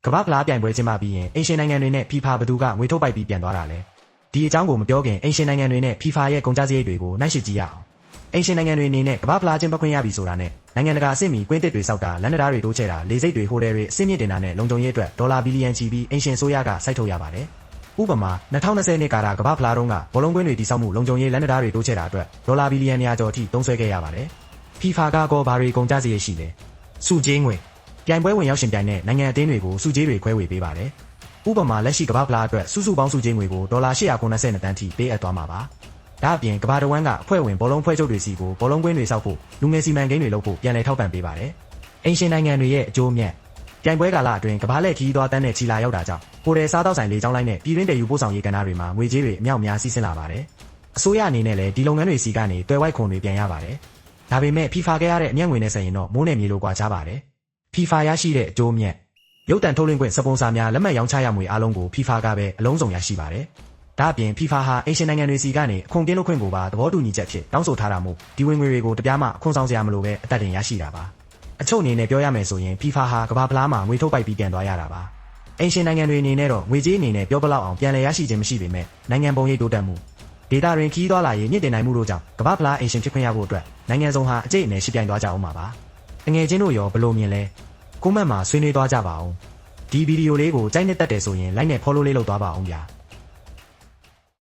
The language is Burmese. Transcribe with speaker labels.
Speaker 1: ကမ္ဘာဖလားပြိုင်ပွဲကျင်းပပြီးရင်အင်ရှင်နိုင်ငံတွေနဲ့ FIFA ဘသူကငွေထုတ်ပိုက်ပြီးပြန်သွားတာလဲဒီအကြောင်းကိုမပြောခင်အင်ရှင်နိုင်ငံတွေနဲ့ FIFA ရဲ့ကုန်ကျစရိတ်တွေကိုနှိုင်းယှဉ်ကြည့်ရအောင်အင်ရှင်နိုင်ငံတွေအနေနဲ့ကမ္ဘာဖလားကျင်းပခွင့်ရပြီဆိုတာနဲ့နိုင်ငံတကာအဆင့်မီကွင်းတစ်တွေစောက်တာလမ်းတရားတွေတိုးချဲ့တာလေဆိပ်တွေဟိုတယ်တွေအဆင့်မြင့်တင်တာနဲ့လုံခြုံရေးအတွက်ဒေါ်လာဘီလီယံချီပြီးအင်ရှင်ဆိုရကစိုက်ထုတ်ရပါတယ်ဥပမာ2020နှစ်ကာလကမ္ဘာဖလားတုန်းကဘောလုံးကွင်းတွေတိစောက်မှုလုံခြုံရေးလမ်းတရားတွေတိုးချဲ့တာအတွက်ဒေါ်လာဘီလီယံ200ကျော်အထိသုံးစွဲခဲ့ရပါတယ် FIFA ကဘာတွေကုန်ကျစရိတ်ရှိလဲစုကြေးငွေပြိုင်ပွဲဝင်ရောက်ရှင်ပြိုင်တဲ့နိုင်ငံအသင်းတွေကိုစုကြေးတွေခွဲဝေပေးပါတယ်ဥပမာလက်ရှိကမ္ဘာဖလားအတွက်စုပေါင်းစုကြေးငွေကိုဒေါ်လာ892တန်းထိပေးအပ်သွားမှာပါဒါအပြင်ကမ္ဘာတဝန်းကအဖွဲ့ဝင်ဘောလုံးဖွဲ့ချုပ်တွေစီကိုဘောလုံးကွင်းတွေစောက်ဖို့လူငယ်စီမံကိန်းတွေလုပ်ဖို့ပြန်လည်ထောက်ပံ့ပေးပါတယ်အင်ရှင်နိုင်ငံတွေရဲ့အကျိုးမြတ်ပြိုင်ပွဲကာလအတွင်းကမ္ဘာလက်ခီးသွားတန်းနဲ့ချီလာရောက်တာကြောင့်ဟိုတယ်စားတောက်ဆိုင်လေကြောင်းလိုင်းနဲ့ပြည်တွင်းတည်ယူပို့ဆောင်ရေးကဏ္ဍတွေမှာငွေကြေးတွေအမြောက်များစီးဆင်းလာပါတယ်အစိုးရအနေနဲ့လည်းဒီလုပ်ငန်းတွေစီကနေတွယ်ဝိုက်ခွန်တွေပြန်ရပါတယ်ဒါပေမဲ့ FIFA ခဲ့ရတဲ့အမြတ်ငွေနဲ့ဆက်ရင်တော့မိုးနဲ့မြေလိုကွာခြားပါတယ် FIFA ရရှိတဲ့အကျိုးမြတ်ရုပ်တံထုတ်လွှင့်ခွင့်စပွန်ဆာများလက်မှတ်ရောင်းချရမွေအားလုံးကို FIFA ကပဲအလုံးစုံရရှိပါတယ်ဒါအပြင် FIFA ဟာအင်ရှင်နိုင်ငံတွေစီကနေအခွန်ကင်းလွတ်ခွင့်ကိုပါသဘောတူညီချက်ဖြစ်တောင်းဆိုထားတာမို့ဒီဝင်ငွေတွေကိုတပြားမှအခွန်ဆောင်စရာမလိုပဲအသက်တင်ရရှိတာပါအချုပ်အနေနဲ့ပြောရမယ်ဆိုရင် FIFA ဟာကမ္ဘာဖလားမှာငွေထုတ်ပိုက်ပြီးပြန်သွားရတာပါအင်ရှင်နိုင်ငံတွေအနေနဲ့တော့ငွေကြေးအနေနဲ့ပြောပလောက်အောင်ပြန်လည်ရရှိခြင်းမရှိပေမဲ့နိုင်ငံပုံရိပ်တိုးတက်မှုဒေတာတွင်ခီးသွားလာရေးမြင့်တင်နိုင်မှုတို့ကြောင့်ကမ္ဘာဖလားအင်ရှင်ဖြစ်ခွင့်ရဖို့အတွက်နိုင်ငံစုံဟာအကျိတ်အနယ်ရှိပြိုင်သွားကြအောင်ပါအငယ်ချင်းတို့ရောဘလို့မြင်လဲကွန်မန့်မှာဆွေးနွေးသွားကြပါအောင်ဒီဗီဒီယိုလေးကိုကြိုက်နှစ်သက်တယ်ဆိုရင် like နဲ့ follow လေးလုပ်သွားပါအောင်ဗျာ